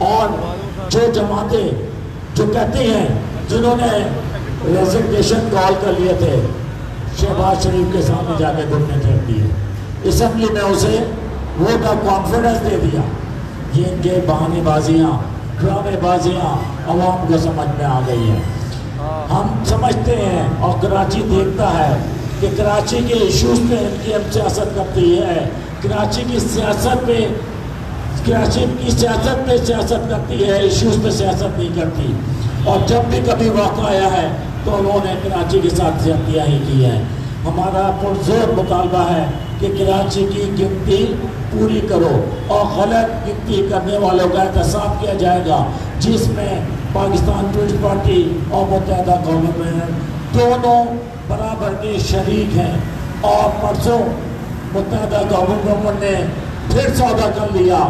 اور جو جماعتیں جو کہتے ہیں جنہوں نے ریزگنیشن کال کر لیے تھے شہباز شریف کے سامنے جا کے گھٹنے ٹیک دیے، اسمبلی میں اسے ووٹ آف کانفیڈنس دے دیا. یہ ان کے بہانے بازیاں ڈرامے بازیاں عوام کو سمجھ میں آ گئی ہیں. ہم سمجھتے ہیں اور کراچی دیکھتا ہے کہ کراچی کے ایشوز پہ ان کی ہم سیاست کرتی ہے، کراچی کی سیاست پہ سیاست کرتی ہے، ایشوز پہ سیاست نہیں کرتی. اور جب بھی کبھی واقع آیا ہے تو انہوں نے کراچی کے ساتھ زیادتیاں ہی کی ہیں. ہمارا پرزور مطالبہ ہے کہ کراچی کی گنتی پوری کرو اور غلط گنتی کرنے والوں کا احتساب کیا جائے گا، جس میں پاکستان پیپلز پارٹی اور متحدہ گورنمنٹ دونوں برابر کے شریک ہیں. اور پرسوں متحدہ گورنمنٹ نے پھر سودا کر لیا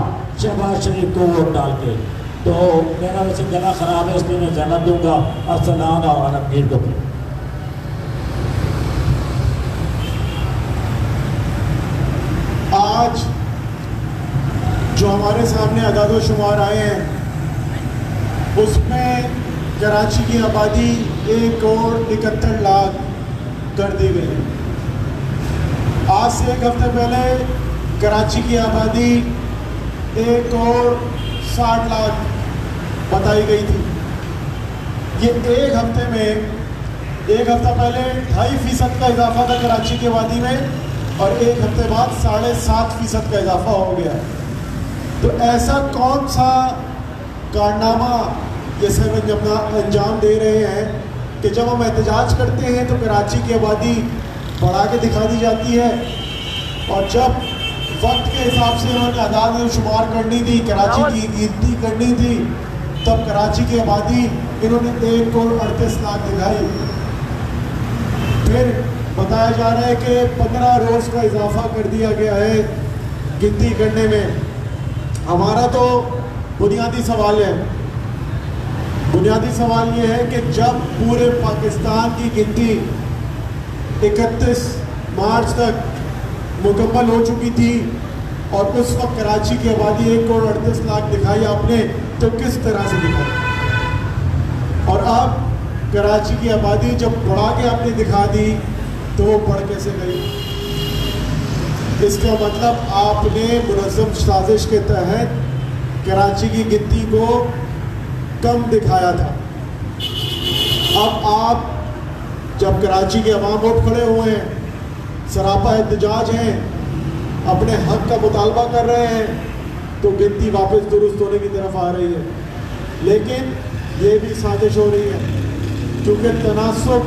شہباز شریف کو ووٹ ڈال کے. تو میرا ویسے گلا خراب ہے اس لیے میں جنت دوں گا. السلام اور عالمگیر کو آج جو ہمارے سامنے اعداد و شمار آئے ہیں اس میں کراچی کی آبادی 1,71,00,000 کر دی گئی ہے. آج سے ایک ہفتے پہلے کراچی کی آبادی 1,60,00,000 بتائی گئی تھی. یہ ایک ہفتے میں ایک ہفتہ پہلے 2.5% کا اضافہ تھا کراچی کی آبادی میں اور ایک ہفتے بعد 7.5% کا اضافہ ہو گیا. تو ایسا کون سا کارنامہ یہ سب اپنا انجام دے رہے ہیں کہ جب ہم احتجاج کرتے ہیں تو کراچی کی آبادی بڑھا کے دکھا دی جاتی ہے، اور جب وقت کے حساب سے انہوں نے اعداد و شمار کرنی تھی، کراچی کی گنتی کرنی تھی، تب کراچی کی آبادی انہوں نے 1,38,00,000 دکھائی. پھر بتایا جا رہا ہے کہ 15 روز کا اضافہ کر دیا گیا ہے گنتی کرنے میں. ہمارا تو بنیادی سوال یہ ہے کہ جب پورے پاکستان کی گنتی 31 مارچ تک مکمل ہو چکی تھی اور اس وقت کراچی کی آبادی 1,38,00,000 دکھائی آپ نے، تو کس طرح سے دکھائی؟ اور اب کراچی کی آبادی جب بڑھا کے آپ نے دکھا دی تو وہ بڑھ کیسے گئی؟ اس کا مطلب آپ نے منظم سازش کے تحت کراچی کی گنتی کو کم دکھایا تھا. اب آپ جب کراچی کے عوام اٹھ کھڑے ہوئے ہیں، سراپا احتجاج ہیں، اپنے حق کا مطالبہ کر رہے ہیں، تو گنتی واپس درست ہونے کی طرف آ رہی ہے. لیکن یہ بھی سازش ہو رہی ہے کیونکہ تناسب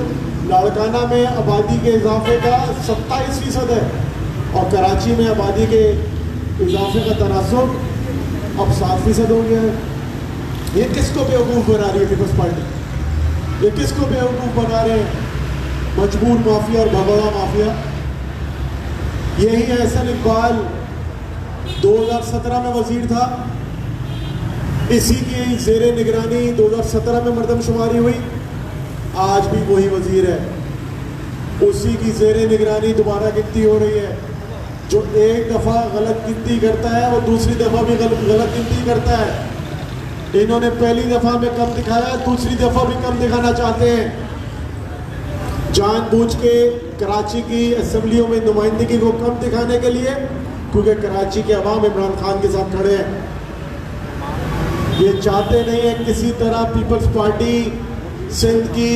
لاڑکانہ میں آبادی کے اضافے کا 27% ہے اور کراچی میں آبادی کے اضافے کا تناسب اب 7% ہو گیا ہے. یہ کس کو بیوقوف بنا رہی ہے پیپلز پارٹی؟ یہ کس کو بیوقوف بنا رہے ہیں؟ مجبور مافیا اور بھگوڑا مافیا. یہی احسن اقبال 2017 میں وزیر تھا، اسی کی زیر نگرانی 2017 میں مردم شماری ہوئی، آج بھی وہی وزیر ہے، اسی کی زیر نگرانی دوبارہ گنتی ہو رہی ہے. جو ایک دفعہ غلط گنتی کرتا ہے وہ دوسری دفعہ بھی غلط گنتی کرتا ہے. انہوں نے پہلی دفعہ میں کم دکھایا، دوسری دفعہ بھی کم دکھانا چاہتے ہیں، جان بوجھ کے کراچی کی اسمبلیوں میں نمائندگی کو کم دکھانے کے لیے، کیونکہ کراچی کے عوام عمران خان کے ساتھ کھڑے ہیں. یہ چاہتے نہیں ہیں کسی طرح پیپلز پارٹی سندھ کی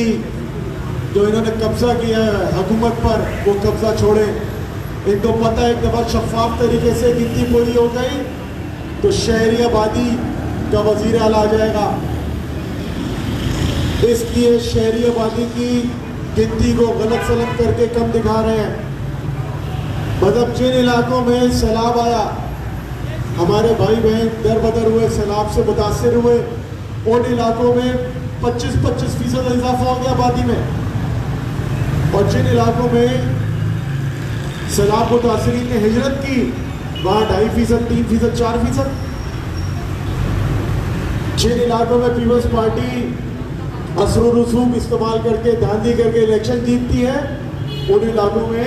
جو انہوں نے قبضہ کیا ہے حکومت پر، وہ قبضہ چھوڑے. ان کو پتہ ہے ایک دفعہ شفاف طریقے سے گنتی پوری ہو گئی تو شہری آبادی کا وزیر اعلیٰ آ جائے گا. اس لیے شہری آبادی کی گنتی کو غلط سلط کر کے کم دکھا رہے ہیں. مطلب جن علاقوں میں سیلاب آیا، ہمارے بھائی بہن در بدر ہوئے، سیلاب سے متاثر ہوئے، ان علاقوں میں 25% اضافہ ہو گیا آبادی میں. اور جن علاقوں میں سیلاب متاثرین نے ہجرت کی، وہاں 2.5%، 3%، 4%. جن علاقوں میں پیپلز پارٹی اثر و رسوخ استعمال کر کے دھاندلی کر کے الیکشن جیتتی ہے، ان علاقوں میں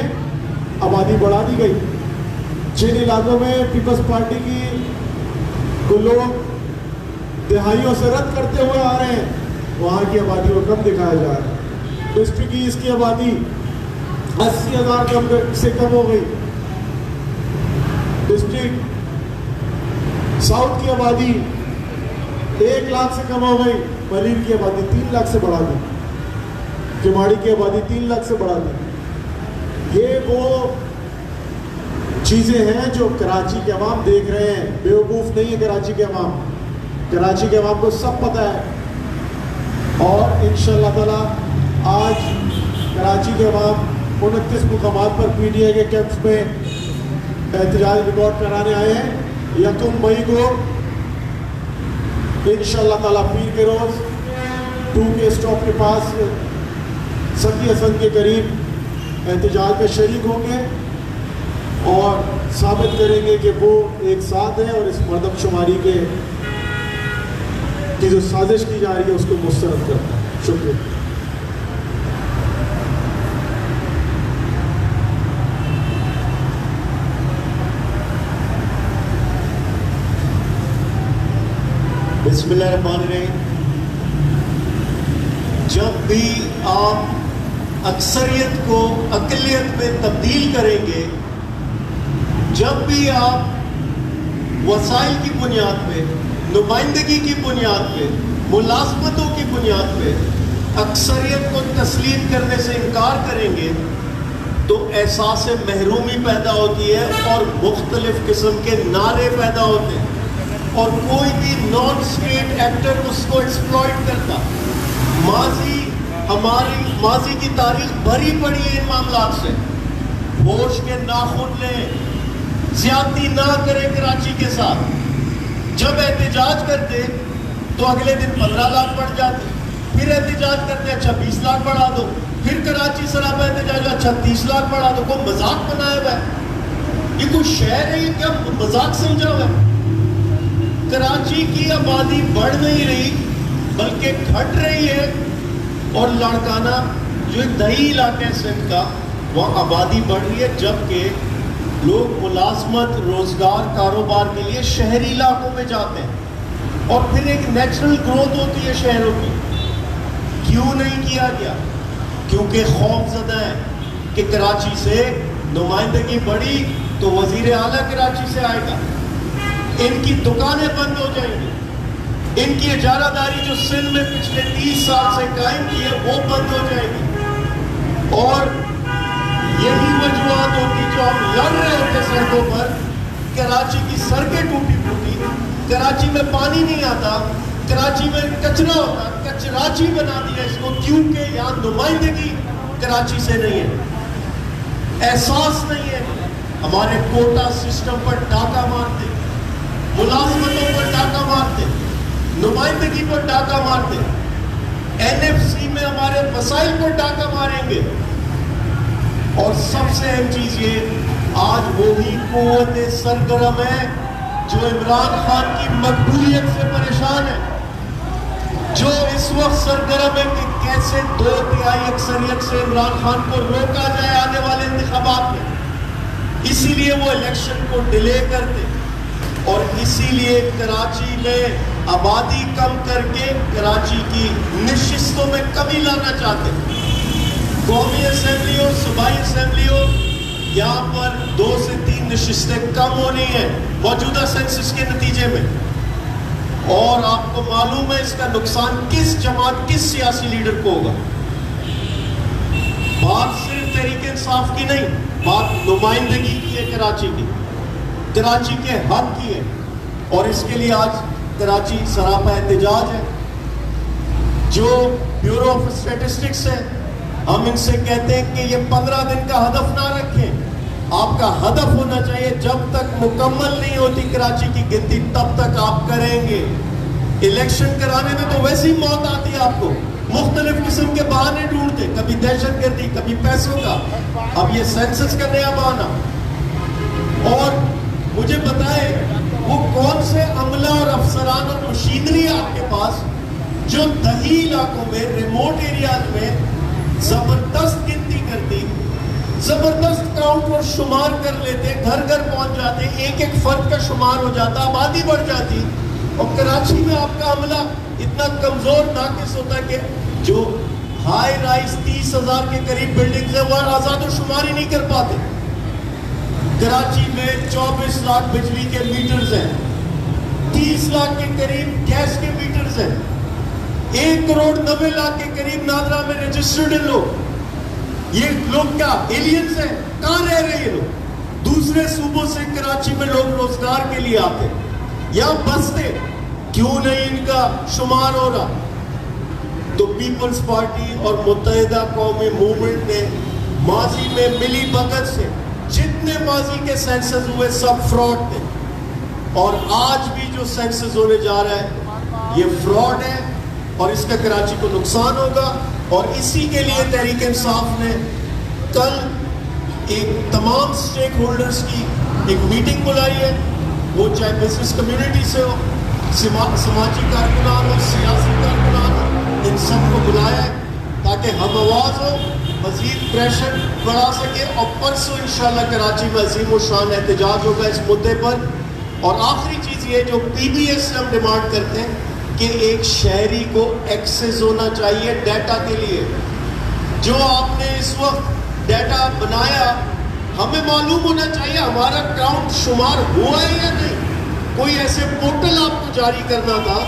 آبادی بڑھا دی گئی. جن علاقوں میں پیپلز پارٹی کی کو لوگ دہائیوں سے رد کرتے ہوئے آ رہے ہیں، وہاں کی آبادی کو کم دکھایا جا رہا ہے۔ ڈسٹرکٹ کی اس کی آبادی 80,000 سے کم ہو گئی۔ ڈسٹرکٹ ساؤتھ کی آبادی 1 لاکھ سے کم ہو گئی، ملیر کی آبادی 3 لاکھ سے بڑھا دی، کماڑی کی آبادی 3 لاکھ سے بڑھا دی۔ یہ وہ چیزیں ہیں جو کراچی کے عوام دیکھ رہے ہیں، بیوقوف نہیں ہے کراچی کے عوام، کراچی کے عوام کو سب پتہ ہے۔ اور انشاءاللہ تعالیٰ آج کراچی کے عوام 29 مقامات پر پی ٹی آئی کے کیمپس میں احتجاج ریکارڈ کرانے آئے ہیں۔ 1 مئی کو انشاءاللہ تعالیٰ پیر کے روز 2 کے اسٹاپ کے پاس سکی حسن کے قریب احتجاج میں شریک ہوں گے اور ثابت کریں گے کہ وہ ایک ساتھ ہیں اور اس مردم شماری کی جو سازش کی جا رہی ہے اس کو مسترد کرتا ہے۔ شکریہ۔ بسم اللہ الرحمن الرحیم۔ جب بھی آپ اکثریت کو اقلیت میں تبدیل کریں گے، جب بھی آپ وسائل کی بنیاد پہ، نمائندگی کی بنیاد پہ، ملازمتوں کی بنیاد پہ اکثریت کو تسلیم کرنے سے انکار کریں گے تو احساس محرومی پیدا ہوتی ہے اور مختلف قسم کے نعرے پیدا ہوتے ہیں اور کوئی بھی نان اسٹیٹ ایکٹر اس کو ایکسپلائٹ کرتا۔ ماضی کی تاریخ بھری پڑی ہے ان معاملات سے۔ ہوش کے ناخن لیں، زیادتی نہ کریں کراچی کے ساتھ۔ جب احتجاج کرتے تو اگلے دن 15 لاکھ بڑھ جاتے، پھر احتجاج کرتے اچھا 20 لاکھ بڑھا دو، پھر کراچی سراپا احتجاج اچھا 30 لاکھ بڑھا دو۔ کوئی مذاق بنایا ہوا ہے؟ یہ کوئی شہر ہے؟ یہ کیا مذاق سمجھا ہوا ہے؟ کراچی کی آبادی بڑھ نہیں رہی بلکہ گھٹ رہی ہے، اور لاڑکانہ جو ایک دیہی علاقہ ہے سندھ کا، وہاں آبادی بڑھ رہی ہے جبکہ لوگ ملازمت، روزگار، کاروبار کے لیے شہری علاقوں میں جاتے ہیں اور پھر ایک نیچرل گروتھ ہوتی ہے شہروں کی۔ کیوں نہیں کیا گیا؟ کیونکہ خوف زدہ ہے کہ کراچی سے نمائندگی بڑھی تو وزیر اعلیٰ کراچی سے آئے گا، ان کی دکانیں بند ہو جائیں گی، ان کی اجارہ داری جو سندھ میں پچھلے 30 سال سے قائم کی ہے وہ بند ہو جائے گی، اور یہی وجوہات ہوتی جو ہم لڑ رہے ہوتے سڑکوں پر۔ کراچی کی سڑکیں ٹوٹی پھوٹی، کراچی میں پانی نہیں آتا، کراچی میں کچرا ہوتا، کچراچی بنا دیا اس کو کیونکہ یہاں نمائندگی کراچی سے نہیں ہے، احساس نہیں ہے۔ ہمارے کوٹا سسٹم پر ڈاکہ مارتے، ملازمتوں پر ڈاکہ مارتے، نمائندگی پر ڈاکہ مارتے، NFC میں ہمارے وسائل پر ڈاکہ ماریں گے۔ اور سب سے اہم چیز یہ، آج وہی قوت سرگرم ہے جو عمران خان کی مقبولیت سے پریشان ہے، جو اس وقت سرگرم ہے کہ کیسے 2/3 اکثریت سے عمران خان کو روکا جائے آنے والے انتخابات میں۔ اسی لیے وہ الیکشن کو ڈیلے کرتے اور اسی لیے کراچی میں آبادی کم کر کے کراچی کی نشستوں میں کمی لانا چاہتے ہیں۔ قومی اسمبلی ہو، صوبائی اسمبلی ہو، یہاں پر 2 سے 3 نشستیں کم ہونی ہیں موجودہ سینسس کے نتیجے میں، اور آپ کو معلوم ہے اس کا نقصان کس جماعت، کس سیاسی لیڈر کو ہوگا۔ بات صرف تحریک انصاف کی نہیں، بات نمائندگی کی ہے کراچی کی، کراچی کے حق کی ہے، اور اس کے لیے آج کراچی سراپا احتجاج ہے۔ جو بیورو آف اسٹیٹسٹکس ہے، ہم ان سے کہتے ہیں کہ یہ 15 دن کا ہدف نہ رکھیں، آپ کا ہدف ہونا چاہیے جب تک مکمل نہیں ہوتی کراچی کی گنتی تب تک آپ کریں گے۔ الیکشن کرانے میں تو ویسی موت آتی ہے آپ کو، مختلف قسم کے بہانے ڈھونڈتے، کبھی دہشت گردی، کبھی پیسوں کا، اب یہ سینسس کا نیا بہانہ۔ اور مجھے بتائیں وہ کون سے عملہ اور افسران اور مشینری آپ کے پاس جو دیہی علاقوں میں، ریموٹ ایریاز میں زبردست گنتی کرتی، زبردست کاؤنٹ اور شمار کر لیتے، گھر گھر پہنچ جاتے، ایک ایک فرد کا شمار ہو جاتا، آبادی بڑھ جاتی، اور کراچی میں آپ کا عملہ اتنا کمزور ناقص ہوتا ہے کہ جو ہائی رائز 30,000 کے قریب بلڈنگز ہیں وہ آزاد و شماری نہیں کر پاتے. کراچی میں 24 لاکھ بجلی کے میٹرز ہیں, 30 لاکھ کے قریب گیس کے میٹرز ہیں, 1 کروڑ 90 لاکھ کے قریب نادرا میں رجسٹرڈ ہیں لوگ. یہ لوگ کیا ایلینز ہیں؟ کہاں رہ رہے ہیں لوگ؟ دوسرے صوبوں سے کراچی میں لوگ روزگار کے لیے آتے, یا بستے, کیوں نہیں ان کا شمار ہو رہا؟ تو پیپلز پارٹی اور متحدہ قومی موومنٹ نے ماضی میں ملی بھگت سے جتنے ماضی کے سینسز ہوئے سب فراڈ تھے, اور آج بھی جو سینسز ہونے جا رہا ہے یہ فراڈ ہے, اور اس کا کراچی کو نقصان ہوگا. اور اسی کے لیے تحریک انصاف نے کل ایک تمام سٹیک ہولڈرز کی ایک میٹنگ بلائی ہے, وہ چاہے بزنس کمیونٹی سے ہو, سماجی کارکنان ہو, سیاسی کارکنان ہو, ان سب کو بلایا ہے تاکہ ہم آواز ہو, مزید پریشر بڑھا سکے. اور پرسوں انشاءاللہ کراچی میں عظیم و شان احتجاج ہوگا اس مدعے پر. اور آخری چیز یہ جو پی بی ایس سے ہم ڈیمانڈ کرتے ہیں کہ ایک شہری کو ایکسیس ہونا چاہیے ڈیٹا کے لیے. جو آپ نے اس وقت ڈیٹا بنایا ہمیں معلوم ہونا چاہیے ہمارا کاؤنٹ شمار ہوا ہے یا نہیں. کوئی ایسے پورٹل آپ کو جاری کرنا تھا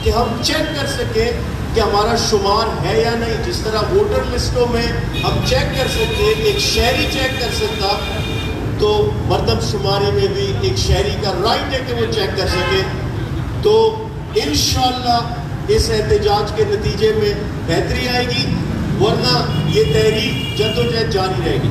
کہ ہم چیک کر سکیں کہ ہمارا شمار ہے یا نہیں. جس طرح ووٹر لسٹوں میں ہم چیک کر سکتے, ایک شہری چیک کر سکتا, تو مردم شماری میں بھی ایک شہری کا رائٹ ہے کہ وہ چیک کر سکے. تو انشاءاللہ اس احتجاج کے نتیجے میں بہتری آئے گی, ورنہ یہ تحریک جدوجہد جاری رہے گی.